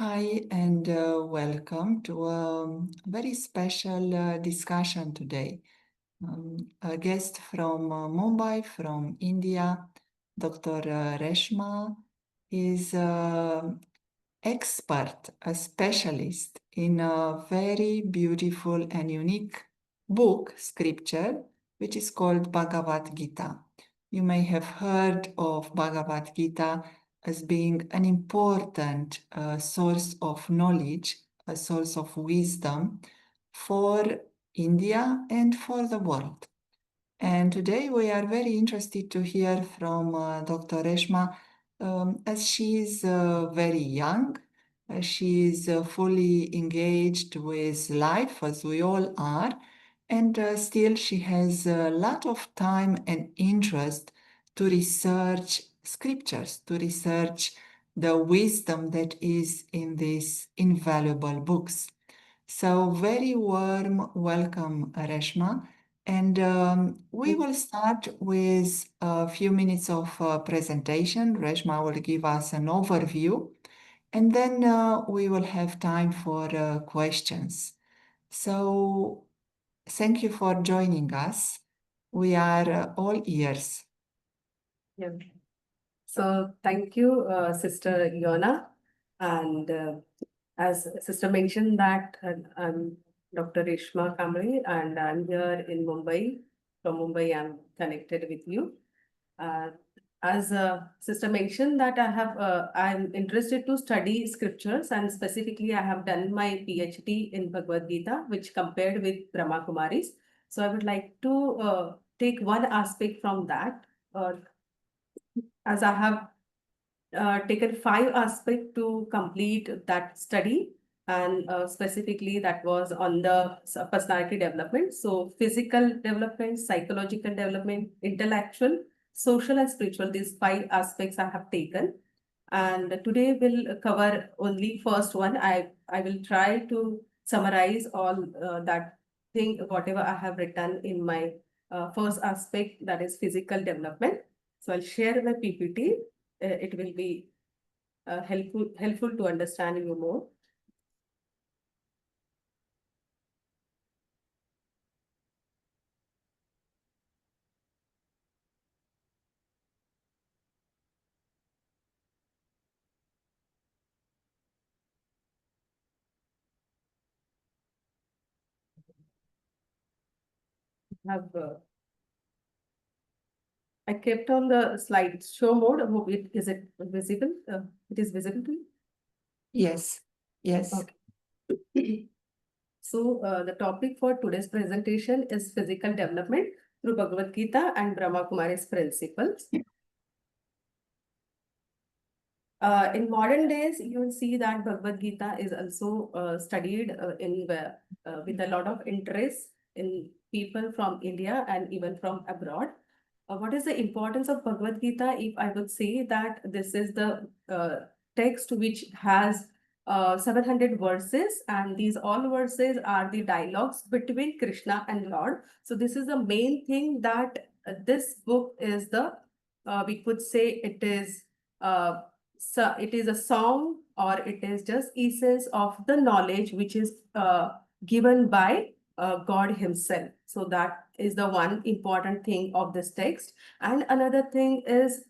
Hi, and welcome to a very special discussion today. A guest from Mumbai, from India, Dr. Reshma, is expert, a specialist in a very beautiful and unique book, scripture, which is called Bhagavad Gita. You may have heard of Bhagavad Gita as being an important source of knowledge, a source of wisdom for India and for the world. And today we are very interested to hear from Dr. Reshma as she is very young. She is fully engaged with life, as we all are, and still she has a lot of time and interest to research scriptures, to research the wisdom that is in these invaluable books. So, very warm welcome, Reshma. And we will start with a few minutes of presentation. Reshma will give us an overview, and then we will have time for questions. So, thank you for joining us. We are all ears. Yeah. So thank you, Sister Yona. And as Sister mentioned that I'm Dr. Reshma Kamble and I'm here in Mumbai. From Mumbai, I'm connected with you. Uh, as Sister mentioned that I'm interested to study scriptures, and specifically I have done my PhD in Bhagavad Gita, which compared with Brahma Kumaris. So I would like to take one aspect from that, as I have taken 5 aspects to complete that study, and specifically that was on the personality development. So physical development, psychological development, intellectual, social, and spiritual. These 5 aspects I have taken, and today we'll cover only first one. I will try to summarize all that thing, whatever I have written in my first aspect, that is physical development. So I'll share the PPT. It will be helpful to understand you more. I kept on the slide show mode. I hope it visible. It is visible to you. Yes, yes. Okay. So the topic for today's presentation is physical development through Bhagavad Gita and Brahma Kumaris principles. In modern days, you will see that Bhagavad Gita is also studied with a lot of interest in people from India and even from abroad. What is the importance of Bhagavad Gita? If I would say that this is the text which has 700 verses, and these all verses are the dialogues between Krishna and Lord. So this is the main thing, that this book is the, we could say it is, so it is a song, or it is just essence of the knowledge which is given by God himself. So that is the one important thing of this text. And another thing is,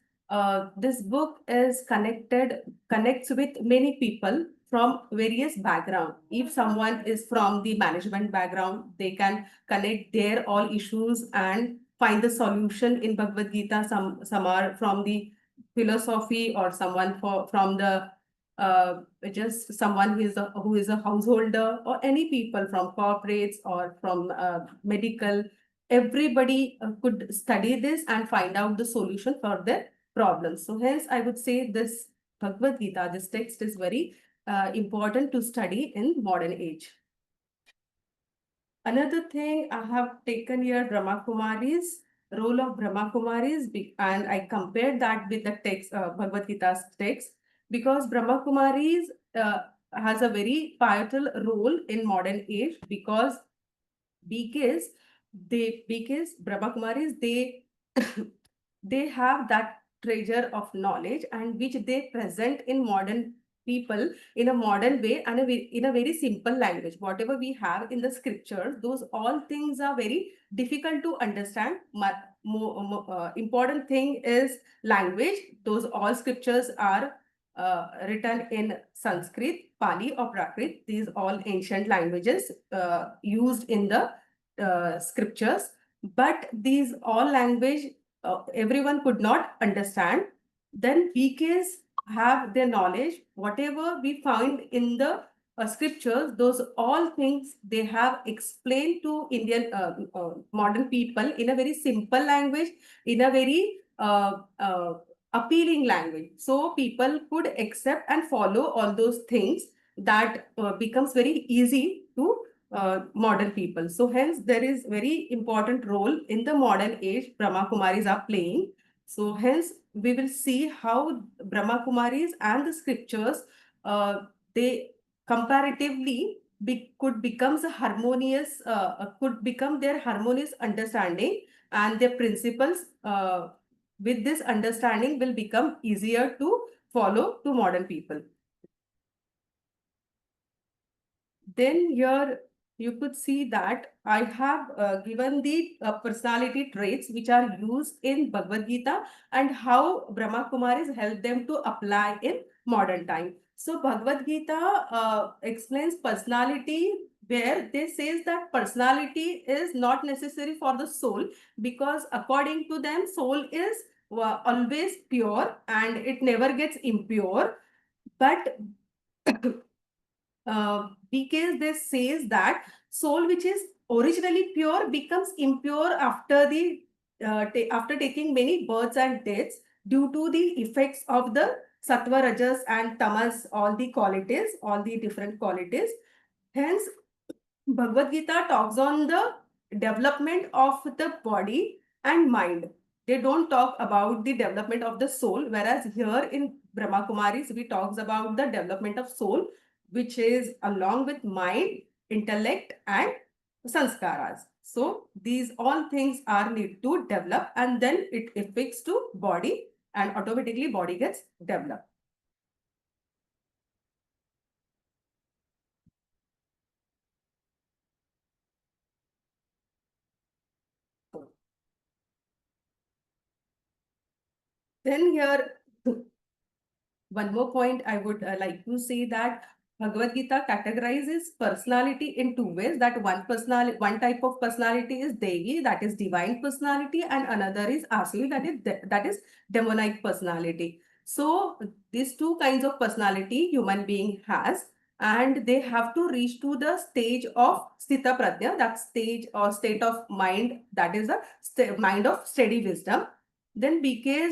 this book is connects with many people from various background. If someone is from the management background, they can connect their all issues and find the solution in Bhagavad Gita. Some are from the philosophy, or someone from the just someone who is a householder, or any people from corporates or from medical. Everybody could study this and find out the solution for their problems. So hence I would say this Bhagavad Gita, this text is very important to study in modern age. Another thing I have taken here, Brahma Kumaris, role of Brahma Kumaris, and I compared that with the text, Bhagavad Gita's text, because Brahma Kumaris has a very pivotal role in modern age, because Brahma Kumaris, they they have that treasure of knowledge, and which they present in modern people in a modern way and in a very simple language. Whatever we have in the scriptures, those all things are very difficult to understand. Important thing is language. Those all scriptures are written in Sanskrit, Pali, or Prakrit. These all ancient languages used in the scriptures. But these all language everyone could not understand. Then PKs have their knowledge. Whatever we find in the scriptures, those all things they have explained to Indian modern people in a very simple language, in a very appealing language. So people could accept and follow all those things that becomes very easy to modern people. So hence there is very important role in the modern age Brahma Kumaris are playing. So hence we will see how Brahma Kumaris and the scriptures they comparatively could becomes a harmonious could become their harmonious understanding, and their principles with this understanding will become easier to follow to modern people. Then here you could see that I have given the personality traits which are used in Bhagavad Gita and how Brahma Kumaris help them to apply in modern time. So Bhagavad Gita explains personality, where they says that personality is not necessary for the soul, because according to them soul is always pure and it never gets impure. But because this says that soul which is originally pure becomes impure after the after taking many births and deaths due to the effects of the sattva, rajas, and tamas, all the qualities, all the different qualities. Hence, Bhagavad Gita talks on the development of the body and mind. They don't talk about the development of the soul, whereas here in Brahma Kumaris, we talks about the development of soul, which is along with mind, intellect, and sanskaras. So these all things are need to develop, and then it affects to body, and automatically body gets developed. Then here, one more point I would like to say that Bhagavad Gita categorizes personality in two ways. That one type of personality is Devi, that is divine personality, and another is Asuri, that is demonic personality. So these two kinds of personality human being has, and they have to reach to the stage of Sthita Prajna, that stage or state of mind, that is the mind of steady wisdom. Then BK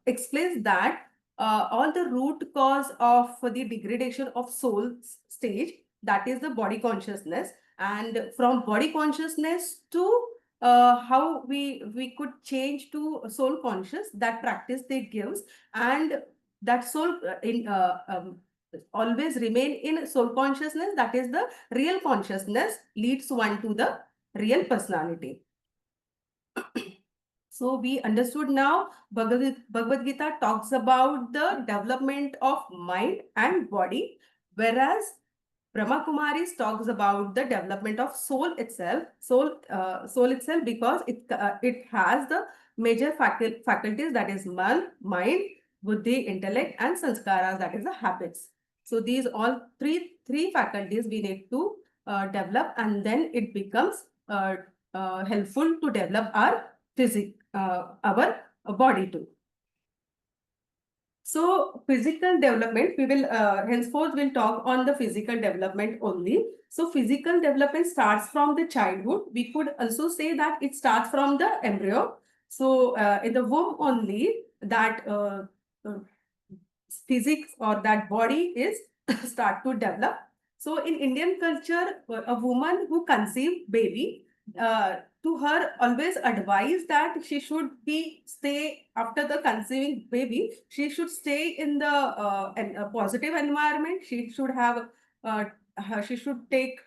explains that all the root cause of the degradation of soul stage, that is the body consciousness, and from body consciousness to how we could change to soul conscious, that practice they gives, and that soul always remain in soul consciousness, that is the real consciousness leads one to the real personality. So we understood now Bhagavad Gita talks about the development of mind and body, whereas Brahma Kumaris talks about the development of soul itself, soul itself, because it has the major faculties, that is mind, buddhi, intellect, and sanskaras, that is the habits. So these all three faculties we need to develop, and then it becomes helpful to develop our our body too. So physical development, we will henceforth will talk on the physical development only. So physical development starts from the childhood. We could also say that it starts from the embryo. So in the womb only, that physics or that body is start to develop. So in Indian culture, a woman who conceives baby, to her always advise that she should stay after the conceiving baby. She should stay in the a positive environment. She should have she should take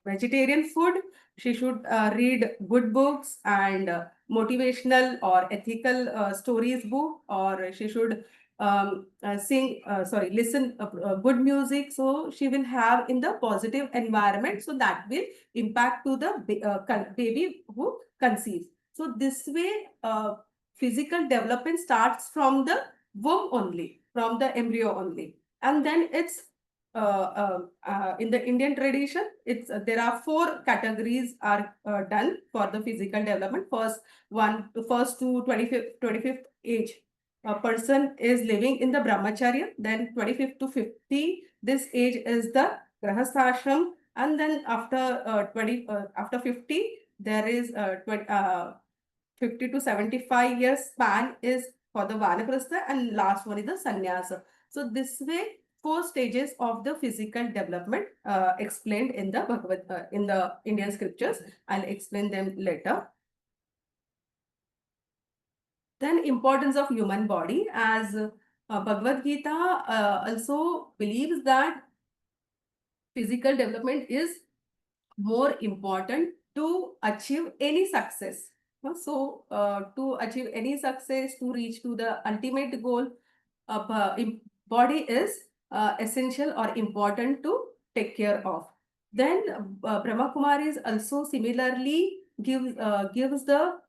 vegetarian food. She should read good books and motivational or ethical stories book, or she should listen good music, so she will have in the positive environment, so that will impact to the baby who conceives. So this way, physical development starts from the womb only, from the embryo only, and then it's in the Indian tradition, it's there are 4 categories are done for the physical development. First to 25th age, a person is living in the brahmacharya. Then 25th to 50, this age is the grahasthashram, and then after 50, there is 50 to 75 years span is for the vanaprastha, and last one is the sannyasa. So this way, 4 stages of the physical development explained in the in the Indian scriptures. I'll explain them later. Then importance of human body, as Bhagavad Gita also believes that physical development is more important to achieve any success. So to achieve any success, to reach to the ultimate goal, body is essential or important to take care of. Then Brahma Kumaris also similarly gives the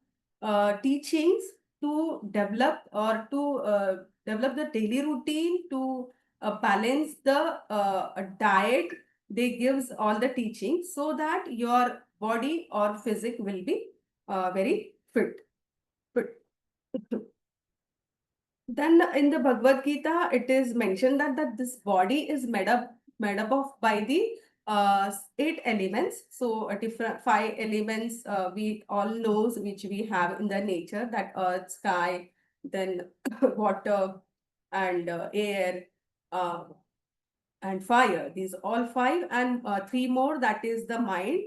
teachings to develop or to develop the daily routine to balance the diet. They gives all the teachings so that your body or physique will be very fit. Then in the Bhagavad Gita, it is mentioned that this body is made up of by the 8 elements. So different 5 elements we all knows, which we have in the nature, that earth, sky, then water, and air, and fire. These all 5, and 3 more, that is the mind,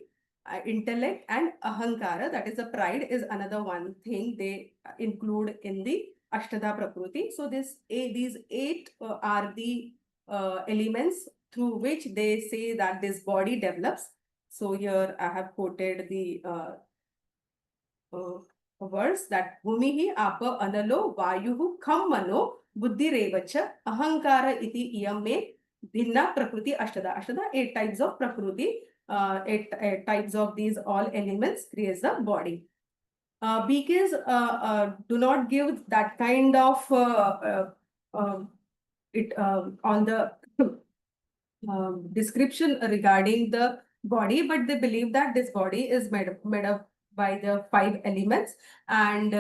intellect, and ahankara, that is the pride, is another one thing they include in the Ashtada Prakriti. So these 8 are the elements through which they say that this body develops. So here I have quoted the verse that Bhumihi apa analo vayuhu kham mano buddhi revacha ahankara iti iyam me bhinna prakriti ashtada. Ashtada, 8 types of prakriti, 8 types of these all elements creates the body. Because do not give that kind of on the description regarding the body, but they believe that this body is made up by the 5 elements, and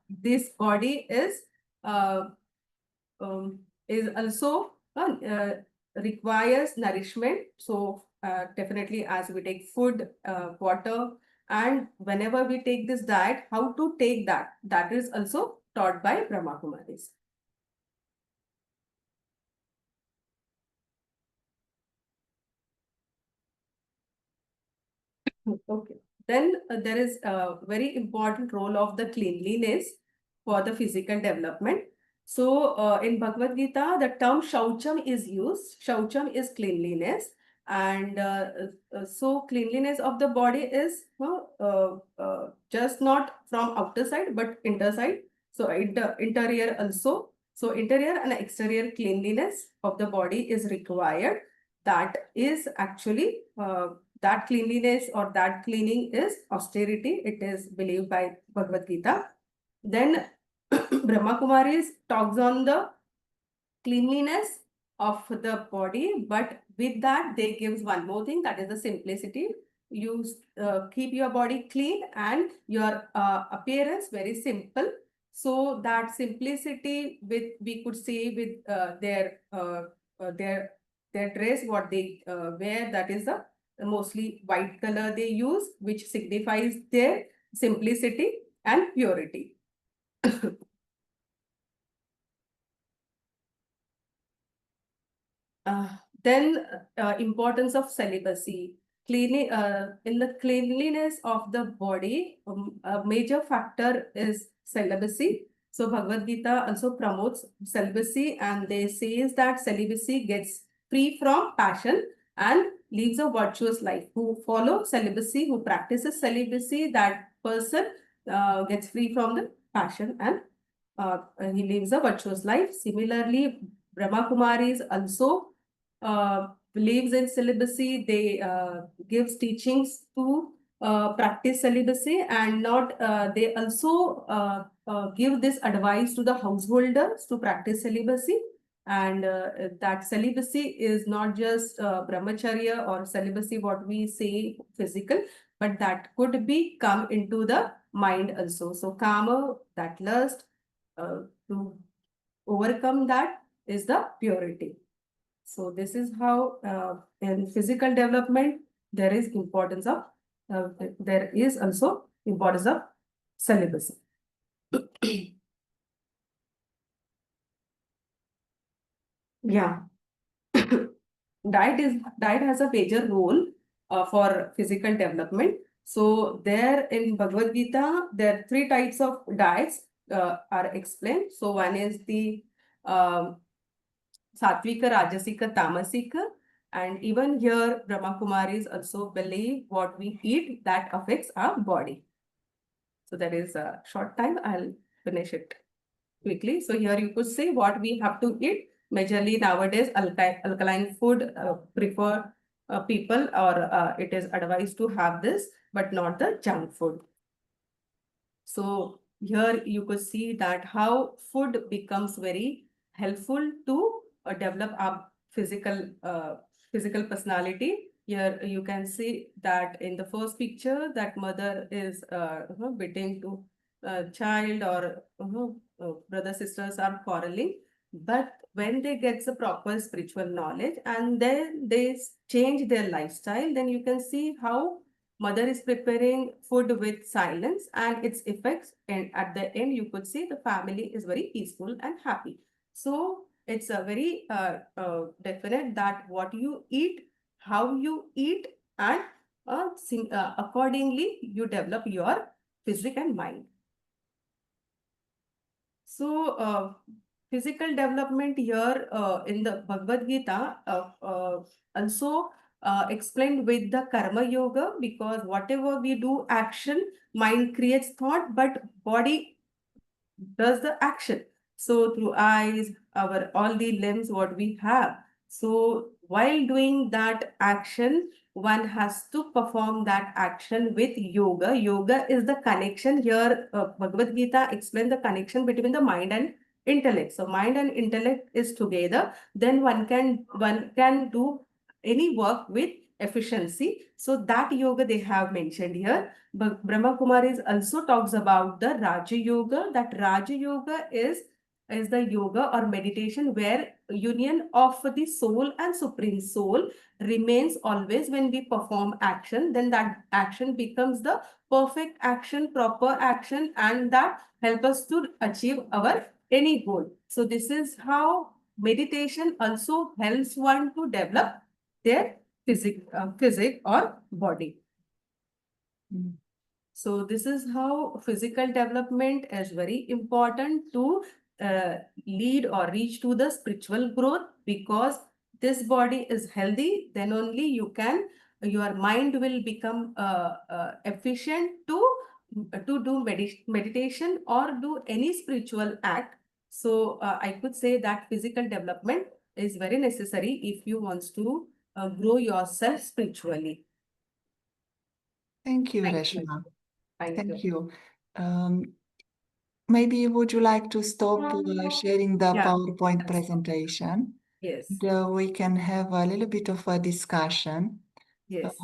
this body is also requires nourishment. So definitely, as we take food, water, and whenever we take this diet, how to take that is also taught by Brahma Kumaris. Okay. Then there is a very important role of the cleanliness for the physical development. So in Bhagavad Gita, the term shaucham is used. Shaucham is cleanliness, and so cleanliness of the body is just not from outer side but inner side. So interior also. So interior and exterior cleanliness of the body is required. That is actually that cleanliness or that cleaning is austerity. It is believed by Bhagavad Gita. Then Brahma Kumaris talks on the cleanliness of the body, but with that they gives one more thing, that is the simplicity. You keep your body clean and your appearance very simple. So that simplicity, with we could say with their dress, what they wear, that is the mostly white color they use, which signifies their simplicity and purity. Then importance of celibacy. In the cleanliness of the body, a major factor is celibacy. So Bhagavad Gita also promotes celibacy, and they says that celibacy gets free from passion and lives a virtuous life. Who follow celibacy, who practices celibacy, that person gets free from the passion and he lives a virtuous life. Similarly, Brahma Kumaris also believes in celibacy. They gives teachings to practice celibacy, and not they also give this advice to the householders to practice celibacy. And that celibacy is not just brahmacharya or celibacy, what we say physical, but that could be come into the mind also. So kama, that lust, to overcome that is the purity. So this is how in physical development there is importance of there is also importance of celibacy. Yeah. Diet has a major role for physical development. So there in Bhagavad Gita, there are three types of diets are explained. So one is the Satvika, Rajasika, Tamasika. And even here, Brahma Kumaris also believe what we eat that affects our body. So that is a short time. I'll finish it quickly. So here you could say what we have to eat. Majorly nowadays, alkaline food prefer people, or it is advised to have this, but not the junk food. So here you could see that how food becomes very helpful to develop our physical personality. Here you can see that in the first picture that mother is beating to child, or brother sisters are quarreling. But when they get the proper spiritual knowledge and then they change their lifestyle, then you can see how mother is preparing food with silence and its effects, and at the end you could see the family is very peaceful and happy. So it's a very definite that what you eat, how you eat, and accordingly you develop your physique and mind. So physical development here in the Bhagavad Gita also explained with the karma yoga, because whatever we do action, mind creates thought, but body does the action. So through eyes, our all the limbs what we have. So while doing that action, one has to perform that action with yoga. Yoga is the connection here. Bhagavad Gita explains the connection between the mind and intellect. So mind and intellect is together. Then one can do any work with efficiency. So that yoga they have mentioned here. But Brahma Kumaris also talks about the Raja Yoga. That Raja Yoga is the yoga or meditation where union of the soul and supreme soul remains always when we perform action. Then that action becomes the perfect action, proper action, and that help us to achieve our any goal. So this is how meditation also helps one to develop their physique or body. So this is how physical development is very important to lead or reach to the spiritual growth, because this body is healthy, then only your mind will become efficient to do meditation or do any spiritual act. So I could say that physical development is very necessary if you want to grow yourself spiritually. Thank you, Thank Reshma. you. Thank Thank you. you. Maybe would you like to stop sharing the Yeah. PowerPoint Yes. presentation? Yes. We can have a little bit of a discussion. Yes.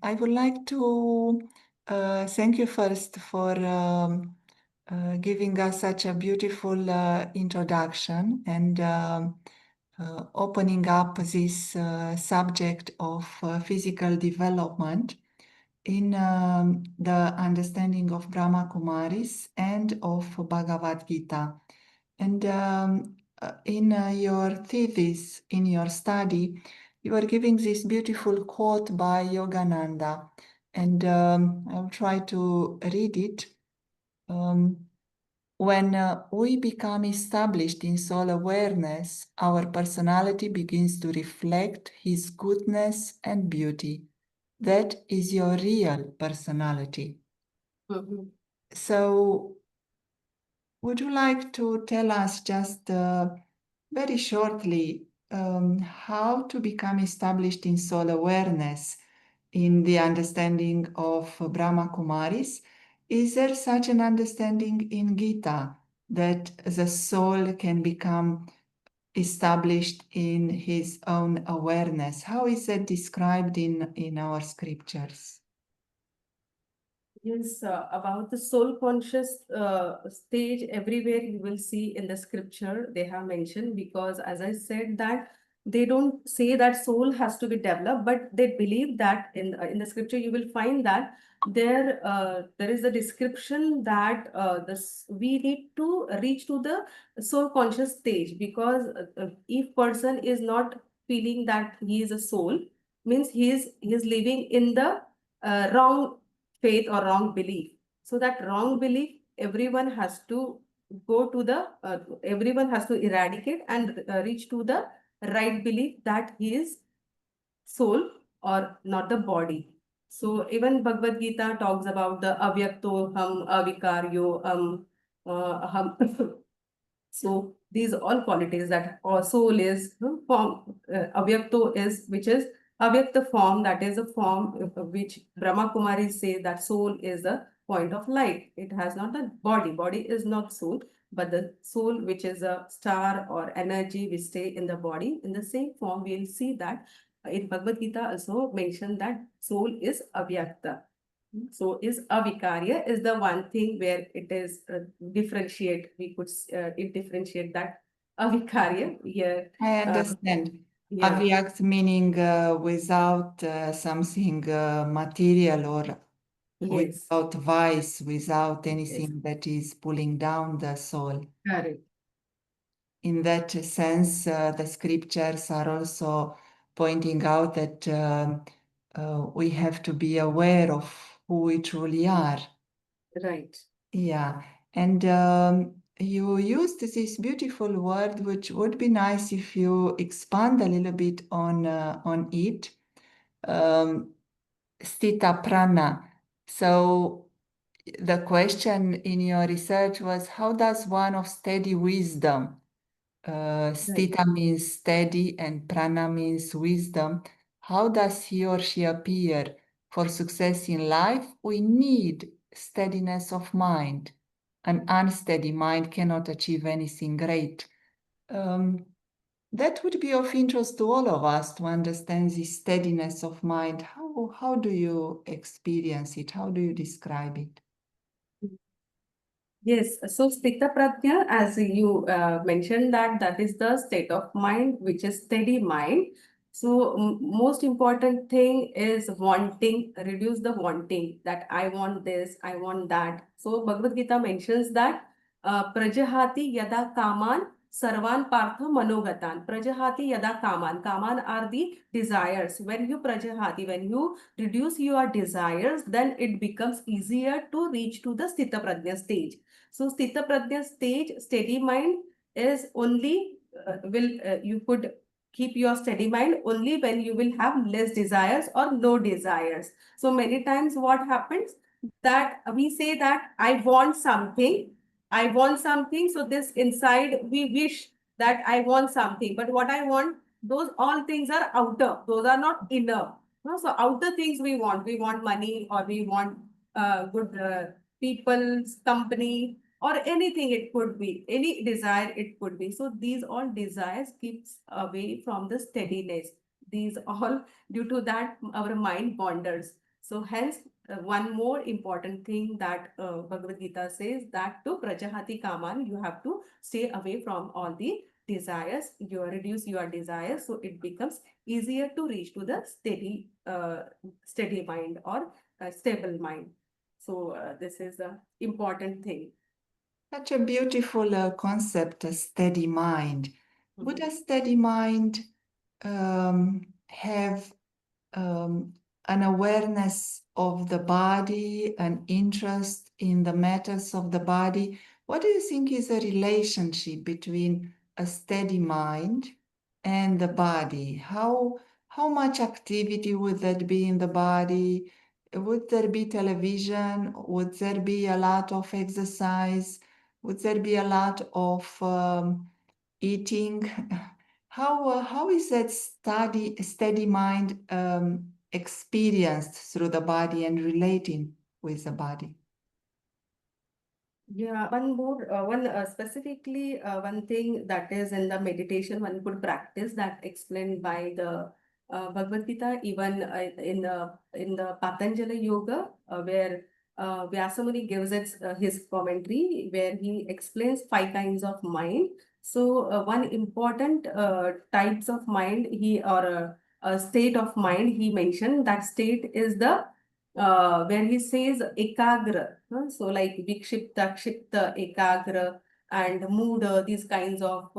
I would like to thank you first for giving us such a beautiful introduction and opening up this subject of physical development in the understanding of Brahma Kumaris and of Bhagavad Gita. And in your thesis, in your study, you are giving this beautiful quote by Yogananda, and I'll try to read it. When we become established in soul awareness, our personality begins to reflect His goodness and beauty. That is your real personality. Mhm. So would you like to tell us just very shortly how to become established in soul awareness in the understanding of Brahma Kumaris? Is there such an understanding in Gita that the soul can become established in his own awareness? How is that described in our scriptures? Yes, about the soul conscious stage, everywhere you will see in the scripture they have mentioned, because as I said that they don't say that soul has to be developed, but they believe that in the scripture you will find that there is a description that this we need to reach to the soul conscious stage, because if person is not feeling that he is a soul, means he is living in the wrong faith or wrong belief. So that wrong belief, everyone has to everyone has to eradicate and reach to the right belief that he is soul or not the body. So even Bhagavad Gita talks about the avyakto ham avikaryo ham. So these all qualities that our soul is form. Avyakto is which is avyakta form, that is a form which Brahma Kumaris say that soul is a point of light. It has not the body. Body is not soul, but the soul, which is a star or energy, which stay in the body. In the same form, we'll see that in Bhagavad Gita also mentioned that soul is avyakta. So is avikarya is the one thing where it is differentiate. We could differentiate that avikarya. Yeah, I uh, understand. yeah, Avyakt meaning without something material or yes, without vice, without yes, anything that is pulling down the soul. correct, In that sense, the scriptures are also pointing out that we have to be aware of who we truly are. right, Yeah, and you used this beautiful word, which would be nice if you expand a little bit on it. Sthita prana. So the question in your research was, how does one of steady wisdom? right. Sthita means steady and prana means wisdom. How does he or she appear? For success in life, we need steadiness of mind. An unsteady mind cannot achieve anything great. Um, that would be of interest to all of us to understand this steadiness of mind. How do you experience it? How do you describe it? Yes, so Sthita Prajna, as you mentioned, that is the state of mind which is steady mind. So most important thing is wanting, reduce the wanting, that I want this, I want that. So Bhagavad Gita mentions that Prajahati yada kaman sarvan partha manogatan. Prajahati yada kaman. Kaman are the desires. When you prajahati, when you reduce your desires, then it becomes easier to reach to the Sthita Prajna stage. So Sthita Prajna stage, steady mind is only you could keep your steady mind only when you will have less desires or no desires. So many times what happens that we say that I want something. So this inside we wish that I want something, but what I want, those all things are outer. Those are not inner. No, so outer things we want. We want money, or we want good people's company, or anything, it could be any desire, it could be. So these all desires keeps away from the steadiness. These all due to that our mind wanders. So hence one more important thing that Bhagavad Gita says, that to prajahati kaman, you have to stay away from all the desires. You reduce your desires, so it becomes easier to reach to the steady mind or stable mind. So this is the important thing. Such a beautiful concept, a steady mind. Would Mhm. a steady mind have an awareness of the body, an interest in the matters of the body? What do you think is the relationship between a steady mind and the body? How much activity would that be in the body? Would there be television? Would there be a lot of exercise? Would there be a lot of eating? How is that steady mind experienced through the body and relating with the body? Yeah, one more, specifically, one thing that is in the meditation one could practice that explained by the Bhagavad Gita, even in the Patanjali Yoga, where Vyasamuni gives his commentary, where he explains 5 kinds of mind. So, one important types of mind a state of mind he mentioned, that state is the where he says ekagra, so like vikshipta, kshipta, ekagra, and mood, these kinds of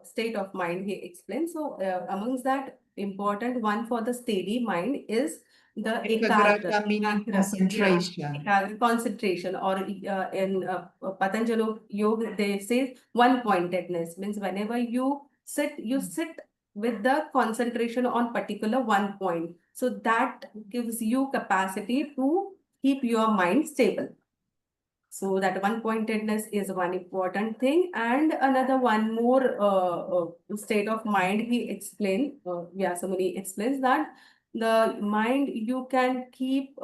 state of mind he explains. So amongst that, important one for the steady mind is the ekagra. Ekagrata meaning concentration. Ekagra, concentration, or in Patanjali Yoga, they say one pointedness, means whenever you sit with the concentration on particular one point. So that gives you capacity to keep your mind stable. So that one pointedness is one important thing. And another one more state of mind he explained, Vyasamuni explains that the mind you can keep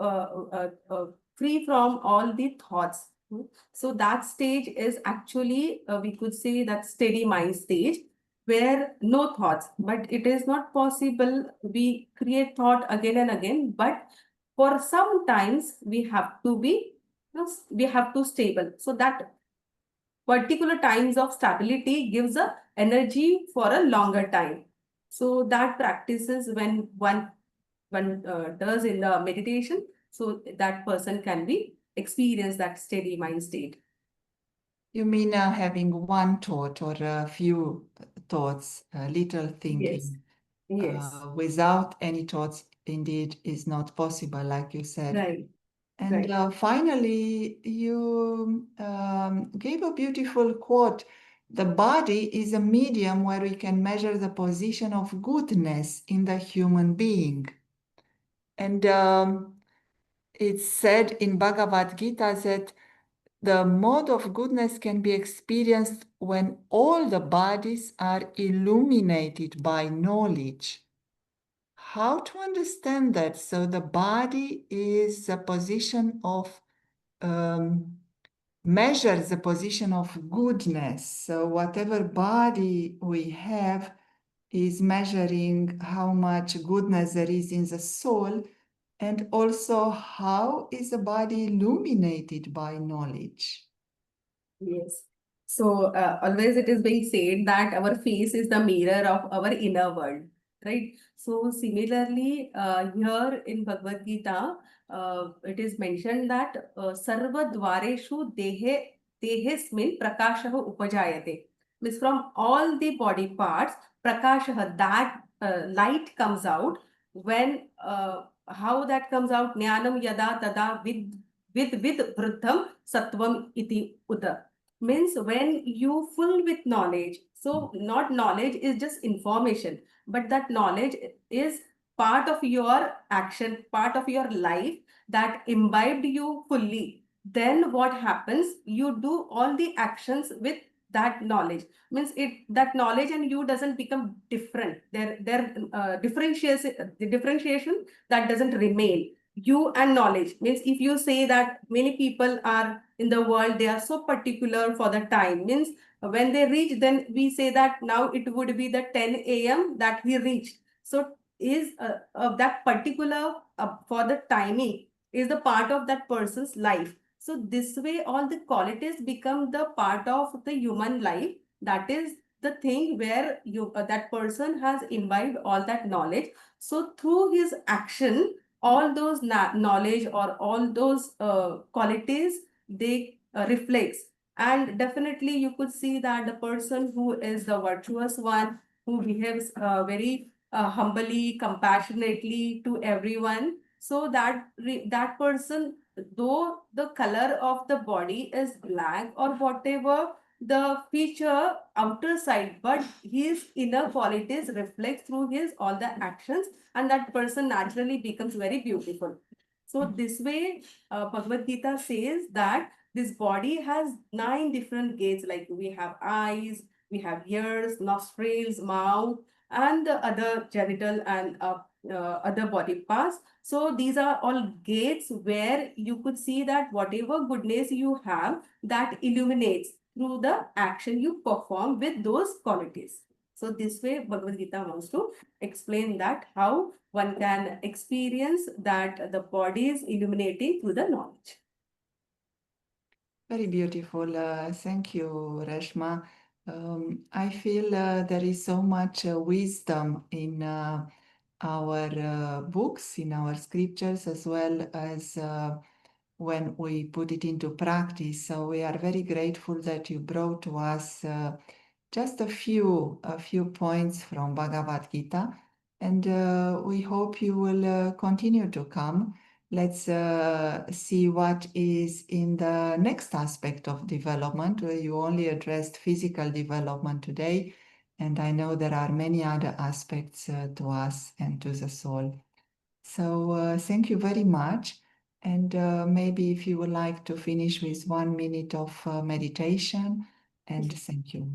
free from all the thoughts. So that stage is actually, we could say that steady mind stage where no thoughts, but it is not possible. We create thought again and again, but for some times we have to be, we have to stable. So that particular times of stability gives a energy for a longer time. So that practices when one does in the meditation, so that person can be experience that steady mind state. You mean having one thought or a few thoughts, little Yes. thinking, Yes. without any thoughts, indeed, is not possible, like you said. Right. And Right. finally, you gave a beautiful quote. The body is a medium where we can measure the position of goodness in the human being. And it's said in Bhagavad Gita that the mode of goodness can be experienced when all the bodies are illuminated by knowledge. How to understand that? So the body is a position of measures the position of goodness. So whatever body we have is measuring how much goodness there is in the soul, and also how is the body illuminated by knowledge. Yes. So always it is being said that our face is the mirror of our inner world, right? So similarly, here in Bhagavad Gita, it is mentioned that sarva dvareshu dehesmin prakashaha upajayate. Means from all the body parts, prakashaha, that light comes out. When how that comes out? Jnanam yada tada with vruddham sattvam iti uta, means when you full with knowledge. So not knowledge is just information, but that knowledge is part of your action, part of your life, that imbibed you fully. Then what happens, you do all the actions with that knowledge, means it, that knowledge and you doesn't become different. There the differentiation that doesn't remain. You and knowledge, means if you say that many people are in the world, they are so particular for the time, means when they reach, then we say that now it would be the 10 a.m. that he reached. So is that particular for the timing is the part of that person's life. So this way all the qualities become the part of the human life. That is the thing where you that person has imbibed all that knowledge. So through his action, all those knowledge or all those qualities, they reflects. And definitely you could see that the person who is the virtuous one, who behaves very humbly, compassionately to everyone, so that that person, though the color of the body is black or whatever the feature outer side, but his inner qualities reflect through his all the actions, and that person naturally becomes very beautiful. So this way, Bhagavad Gita says that this body has 9 different gates, like we have eyes, we have ears, nostrils, mouth, and the other genital and other body parts. So these are all gates where you could see that whatever goodness you have, that illuminates through the action you perform with those qualities. So this way, Bhagavad Gita wants to explain that how one can experience that the body is illuminating through the knowledge. Very beautiful. Thank you, Reshma. I feel there is so much wisdom in our books, in our scriptures, as well as when we put it into practice. So we are very grateful that you brought to us just a few points from Bhagavad Gita, and we hope you will continue to come. Let's see what is in the next aspect of development. You only addressed physical development today, and I know there are many other aspects to us and to the soul. So thank you very much. And maybe if you would like to finish with 1 minute of meditation, and thank you.